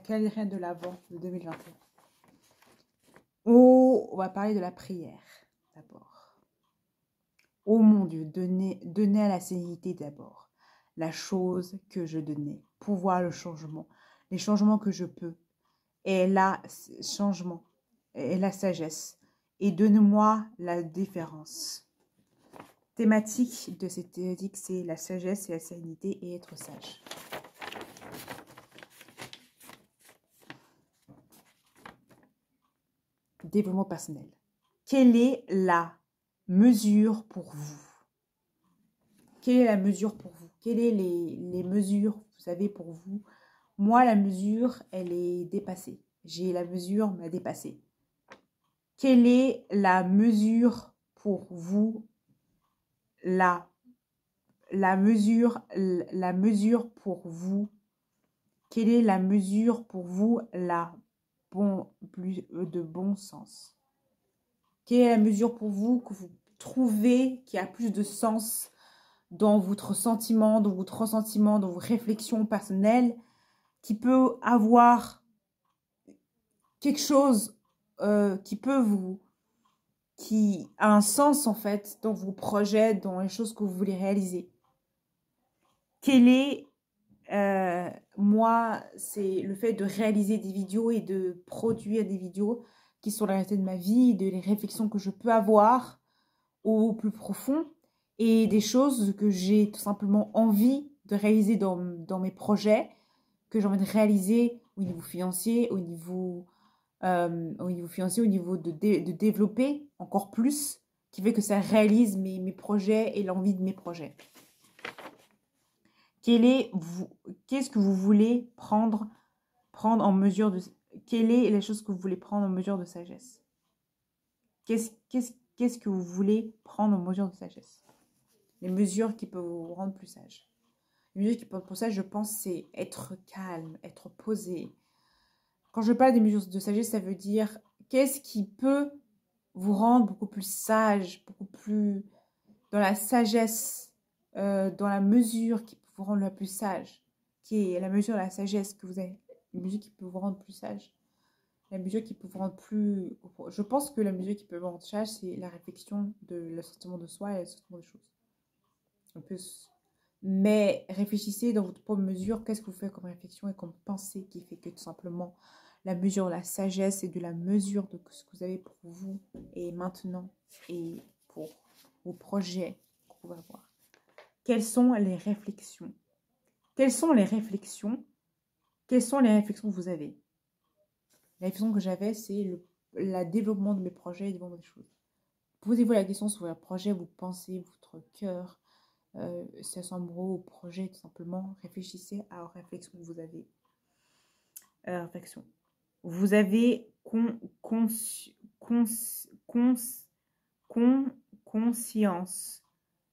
calendrier de l'Avent de 2021. Oh, on va parler de la prière d'abord. Oh mon Dieu, donnez à la sérénité d'abord la chose que je donnais, pouvoir le changement, les changements que je peux, et la changement, et la sagesse, et donne-moi la différence. Thématique de cette thématique, c'est la sagesse et la sérénité et être sage. Développement personnel. Quelle est la mesure pour vous? Quelle est la mesure pour vous? Quelles sont les mesures, vous savez, pour vous? Moi, la mesure, elle est dépassée. J'ai la mesure m'a dépassée. Quelle est la mesure pour vous? La mesure pour vous? Quelle est la mesure pour vous? Plus de bon sens. Quelle est la mesure pour vous que vous trouvez qui a plus de sens dans votre sentiment, dans votre ressentiment, dans vos réflexions personnelles, qui peut avoir quelque chose qui a un sens en fait dans vos projets, dans les choses que vous voulez réaliser. Quel est, moi, c'est le fait de réaliser des vidéos et de produire des vidéos qui sont la réalité de ma vie, de les réflexions que je peux avoir au plus profond et des choses que j'ai tout simplement envie de réaliser dans mes projets, que j'ai envie de réaliser au niveau financier, au niveau financier, au niveau de développer encore plus, qui fait que ça réalise mes projets et l'envie de mes projets. Qu'est-ce que vous voulez prendre en mesure de... Quelle est la chose que vous voulez prendre en mesure de sagesse? Qu'est-ce que vous voulez prendre en mesure de sagesse? Les mesures qui peuvent vous rendre plus sage. Les mesures qui peuvent pour ça, je pense, c'est être calme, être posé. Quand je parle des mesures de sagesse, ça veut dire qu'est-ce qui peut vous rendre beaucoup plus sage, beaucoup plus dans la sagesse, dans la mesure qui peut vous rendre la plus sage, qui est la mesure de la sagesse que vous avez, la mesure qui peut vous rendre plus sage, la mesure qui peut vous rendre plus... Je pense que la mesure qui peut vous rendre sage, c'est la réflexion de l'assentiment de soi et l'assentiment des choses. Un peu... Mais réfléchissez dans votre propre mesure, qu'est-ce que vous faites comme réflexion et comme pensée qui fait que tout simplement la mesure de la sagesse et de la mesure de ce que vous avez pour vous et maintenant et pour vos projets qu'on va voir. Quelles sont les réflexions? Quelles sont les réflexions? Quelles sont les réflexions que vous avez? La réflexion que j'avais, c'est le développement de mes projets et développement des choses. Posez-vous la question sur votre projet, vous pensez, votre cœur, ça semble au projet, tout simplement. Réfléchissez à la réflexion que vous avez. Réflexion. Vous avez conscience.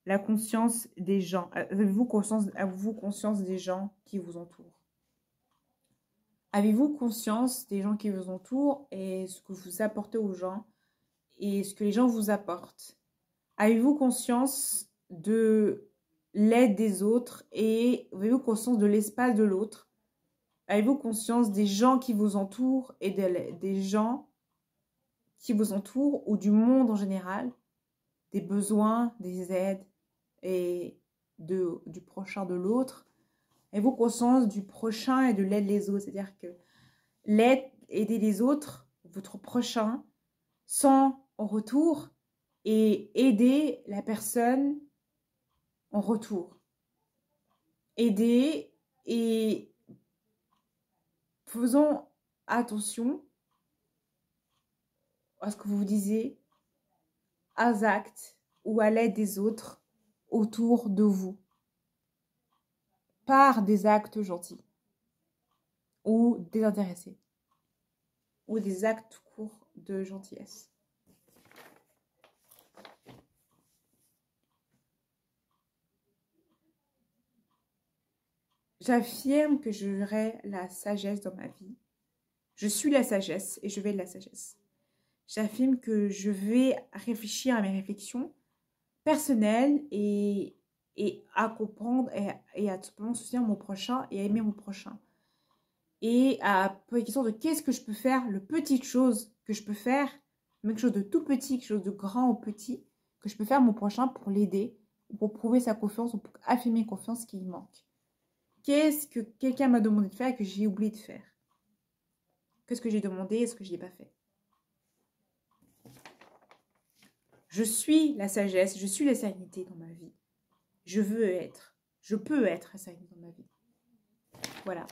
La conscience des gens. Avez-vous conscience des gens qui vous entourent? Avez-vous conscience des gens qui vous entourent et ce que vous apportez aux gens et ce que les gens vous apportent? Avez-vous conscience de l'aide des autres et avez-vous conscience de l'espace de l'autre? Avez-vous conscience des gens qui vous entourent et des gens qui vous entourent ou du monde en général, des besoins, des aides et du prochain de l'autre? Avez-vous conscience du prochain et de l'aide des autres? C'est-à-dire que aider les autres, votre prochain, sans en retour et aider la personne en retour. Aider et faisons attention à ce que vous vous disiez, aux actes ou à l'aide des autres autour de vous. Par des actes gentils ou désintéressés ou des actes courts de gentillesse. J'affirme que j'aurai la sagesse dans ma vie. Je suis la sagesse et je vais de la sagesse. J'affirme que je vais réfléchir à mes réflexions personnelles et à comprendre et à tout simplement soutenir mon prochain et à aimer mon prochain. et à poser la question de qu'est-ce que je peux faire, le petite chose que je peux faire, même quelque chose de tout petit, quelque chose de grand ou petit, que je peux faire mon prochain pour l'aider, pour prouver sa confiance ou pour affirmer confiance qui manque. Qu'est-ce que quelqu'un m'a demandé de faire et que j'ai oublié de faire? Qu'est-ce que j'ai demandé et ce que je n'ai pas fait? Je suis la sagesse, je suis la sérénité dans ma vie. Je peux être la sérénité dans ma vie. Voilà.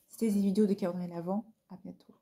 C'était des vidéos de calendrier l'Avent. À bientôt.